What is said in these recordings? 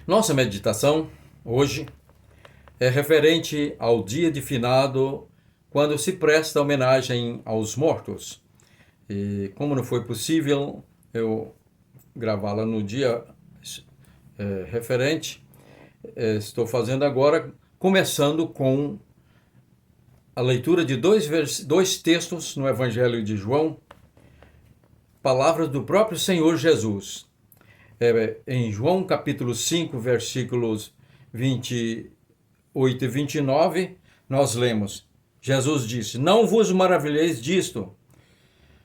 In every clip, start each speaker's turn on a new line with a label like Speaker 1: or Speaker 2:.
Speaker 1: Nossa meditação hoje é referente ao dia de finado, quando se presta homenagem aos mortos. E como não foi possível eu gravá-la no dia referente, estou fazendo agora, começando com a leitura de dois textos no Evangelho de João, palavras do próprio Senhor Jesus. Em João capítulo 5, versículos 28 e 29, nós lemos: Jesus disse: Não vos maravilheis disto,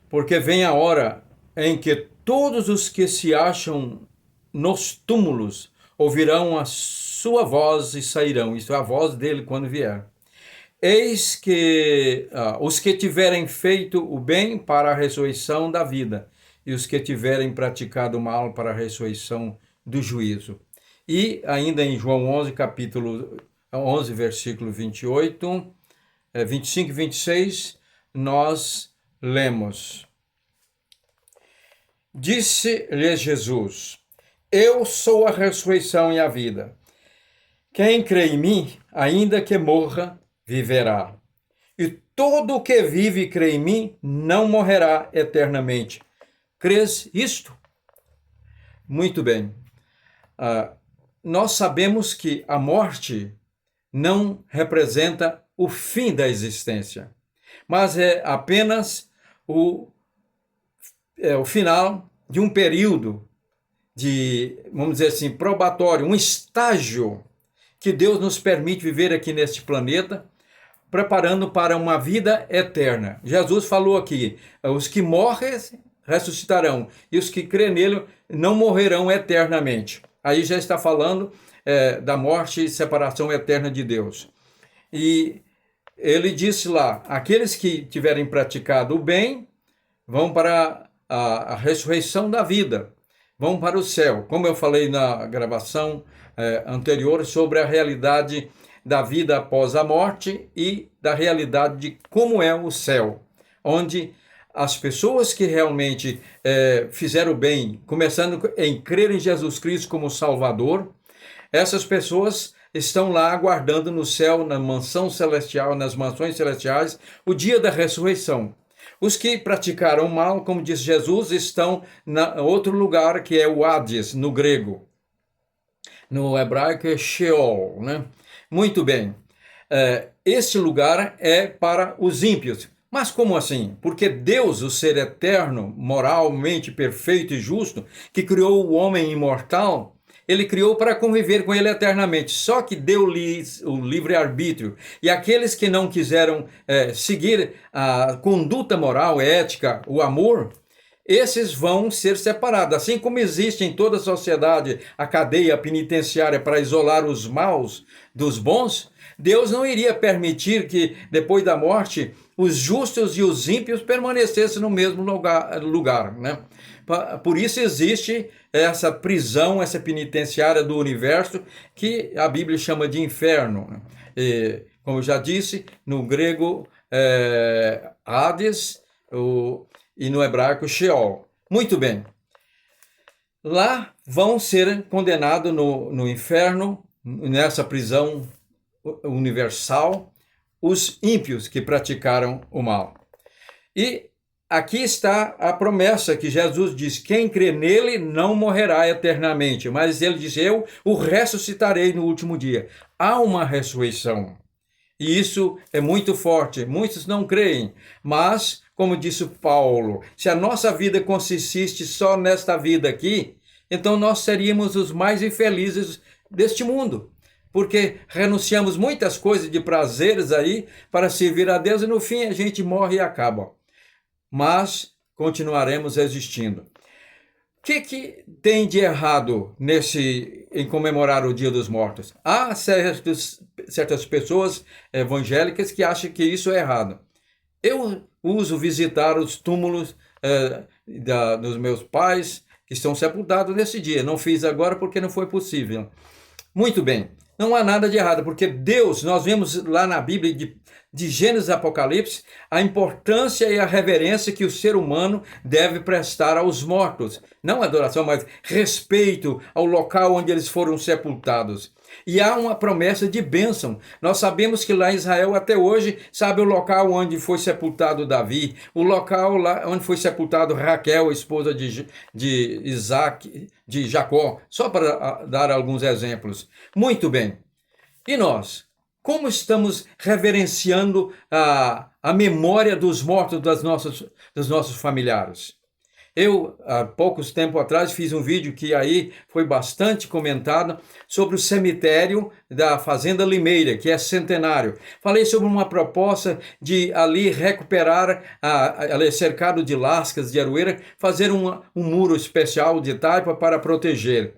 Speaker 1: porque vem a hora em que todos os que se acham nos túmulos ouvirão a sua voz e sairão. Isto é a voz dele quando vier. Eis que os que tiverem feito o bem para a ressurreição da vida, e os que tiverem praticado o mal para a ressurreição do juízo. E ainda em João 11, capítulo 11, versículo 28, 25 e 26, nós lemos: Disse-lhe Jesus: Eu sou a ressurreição e a vida. Quem crê em mim, ainda que morra, viverá. E todo o que vive e crê em mim não morrerá eternamente. Crês isto? Muito bem. Nós sabemos que a morte não representa o fim da existência, mas é apenas o final de um período de, vamos dizer assim, probatório, um estágio que Deus nos permite viver aqui neste planeta, preparando para uma vida eterna. Jesus falou aqui: os que morrem ressuscitarão, e os que crêem nele não morrerão eternamente. Aí já está falando da morte e separação eterna de Deus. E ele disse lá: aqueles que tiverem praticado o bem vão para a ressurreição da vida, vão para o céu. Como eu falei na gravação anterior sobre a realidade da vida após a morte e da realidade de como é o céu, onde as pessoas que realmente fizeram o bem, começando em crer em Jesus Cristo como Salvador, essas pessoas estão lá aguardando no céu, na mansão celestial, nas mansões celestiais, o dia da ressurreição. Os que praticaram mal, como diz Jesus, estão em outro lugar, que é o Hades, no grego. No hebraico é Sheol, né? Muito bem. Este lugar é para os ímpios. Mas como assim? Porque Deus, o ser eterno, moralmente perfeito e justo, que criou o homem imortal, ele criou para conviver com ele eternamente. Só que deu-lhes o livre-arbítrio. E aqueles que não quiseram seguir a conduta moral, ética, o amor, esses vão ser separados. Assim como existe em toda a sociedade a cadeia penitenciária para isolar os maus dos bons, Deus não iria permitir que, depois da morte, os justos e os ímpios permanecessem no mesmo lugar, né? Por isso existe essa prisão, essa penitenciária do universo, que a Bíblia chama de inferno. E, como eu já disse, no grego, Hades, e no hebraico, Sheol. Muito bem. Lá vão ser condenados no inferno, nessa prisão universal, os ímpios que praticaram o mal. E aqui está a promessa que Jesus diz: quem crê nele não morrerá eternamente, mas ele diz: eu o ressuscitarei no último dia. Há uma ressurreição. E isso é muito forte. Muitos não creem, mas, como disse Paulo, se a nossa vida consistisse só nesta vida aqui, então nós seríamos os mais infelizes deste mundo. Porque renunciamos muitas coisas de prazeres aí para servir a Deus e no fim a gente morre e acaba. Mas continuaremos existindo. O que tem de errado em comemorar o Dia dos Mortos? Há certas pessoas evangélicas que acham que isso é errado. Eu uso visitar os túmulos dos meus pais que estão sepultados nesse dia. Não fiz agora porque não foi possível. Muito bem. Não há nada de errado, porque Deus, nós vemos lá na Bíblia de Gênesis e Apocalipse, a importância e a reverência que o ser humano deve prestar aos mortos. Não adoração, mas respeito ao local onde eles foram sepultados. E há uma promessa de bênção. Nós sabemos que lá em Israel, até hoje, sabe o local onde foi sepultado Davi, o local lá onde foi sepultado Raquel, esposa de Isaac, de Jacó, só para dar alguns exemplos. Muito bem. E nós? Como estamos reverenciando a memória dos mortos dos nossos familiares? Eu, há poucos tempos atrás, fiz um vídeo que aí foi bastante comentado sobre o cemitério da Fazenda Limeira, que é centenário. Falei sobre uma proposta de ali recuperar, ali cercado de lascas, de aroeira, fazer um muro especial de taipa para proteger.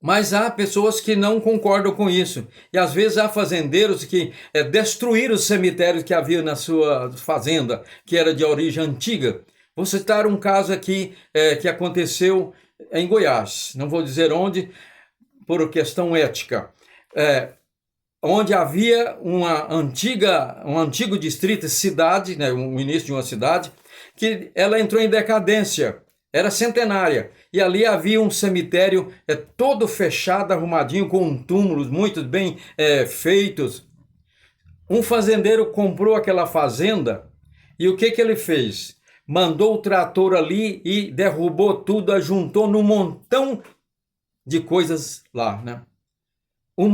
Speaker 1: Mas há pessoas que não concordam com isso. E às vezes há fazendeiros que destruíram os cemitérios que havia na sua fazenda, que era de origem antiga. Vou citar um caso aqui que aconteceu em Goiás. Não vou dizer onde, por questão ética. Onde havia um antigo distrito, cidade, né, o início de uma cidade, que ela entrou em decadência. Era centenária, e ali havia um cemitério todo fechado, arrumadinho, com túmulos muito bem feitos. Um fazendeiro comprou aquela fazenda, e o que ele fez? Mandou o trator ali e derrubou tudo, ajuntou num montão de coisas lá, né? Um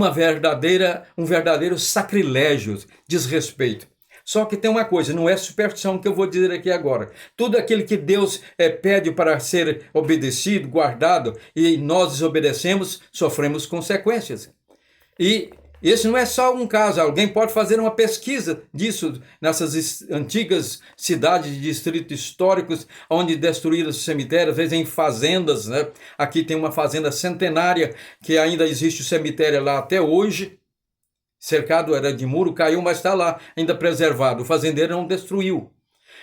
Speaker 1: verdadeiro sacrilégio, desrespeito. Só que tem uma coisa, não é superstição que eu vou dizer aqui agora. Tudo aquilo que Deus pede para ser obedecido, guardado, e nós desobedecemos, sofremos consequências. E esse não é só um caso, alguém pode fazer uma pesquisa disso, nessas antigas cidades de distritos históricos, onde destruíram os cemitérios, às vezes em fazendas, né? Aqui tem uma fazenda centenária, que ainda existe o cemitério lá até hoje, cercado era de muro, caiu, mas está lá, ainda preservado. O fazendeiro não destruiu.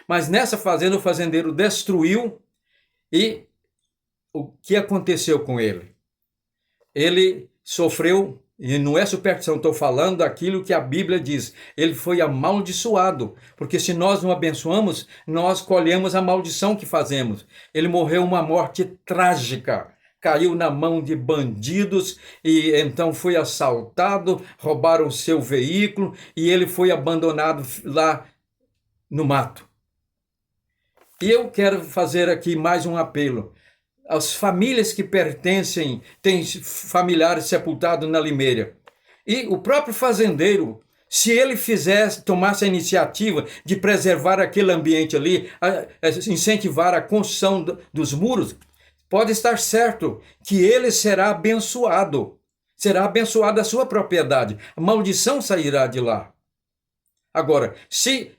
Speaker 1: Mas nessa fazenda, o fazendeiro destruiu, e o que aconteceu com ele? Ele sofreu, e não é superstição, estou falando daquilo que a Bíblia diz. Ele foi amaldiçoado, porque se nós não abençoamos, nós colhemos a maldição que fazemos. Ele morreu uma morte trágica. Caiu na mão de bandidos e então foi assaltado, roubaram seu veículo e ele foi abandonado lá no mato. E eu quero fazer aqui mais um apelo. As famílias que têm familiares sepultados na Limeira. E o próprio fazendeiro, se ele tomasse a iniciativa de preservar aquele ambiente ali, incentivar a construção dos muros, pode estar certo que ele será abençoado a sua propriedade, a maldição sairá de lá. Agora, se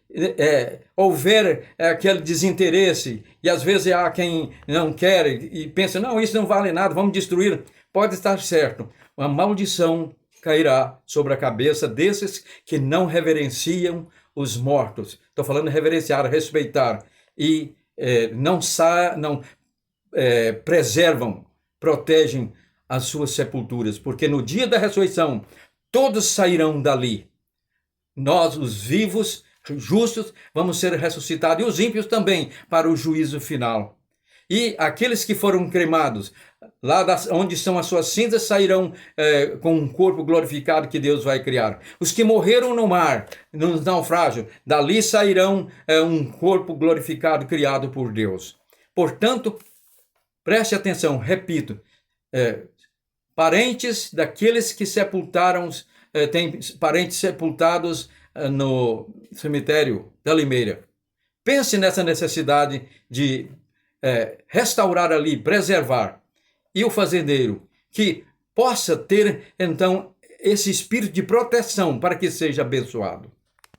Speaker 1: houver aquele desinteresse, e às vezes há quem não quer e pensa, não, isso não vale nada, vamos destruir, pode estar certo, uma maldição cairá sobre a cabeça desses que não reverenciam os mortos. Estou falando de reverenciar, respeitar, e não preservam, protegem as suas sepulturas, porque no dia da ressurreição todos sairão dali. Nós, os vivos, justos, vamos ser ressuscitados, e os ímpios também, para o juízo final. E aqueles que foram cremados, lá onde estão as suas cinzas, sairão com um corpo glorificado que Deus vai criar. Os que morreram no mar, no naufrágio, dali sairão um corpo glorificado criado por Deus. Portanto, preste atenção, repito, parentes daqueles que sepultaram, tem parentes sepultados no cemitério da Limeira. Pense nessa necessidade de restaurar ali, preservar. E o fazendeiro, que possa ter, então, esse espírito de proteção para que seja abençoado.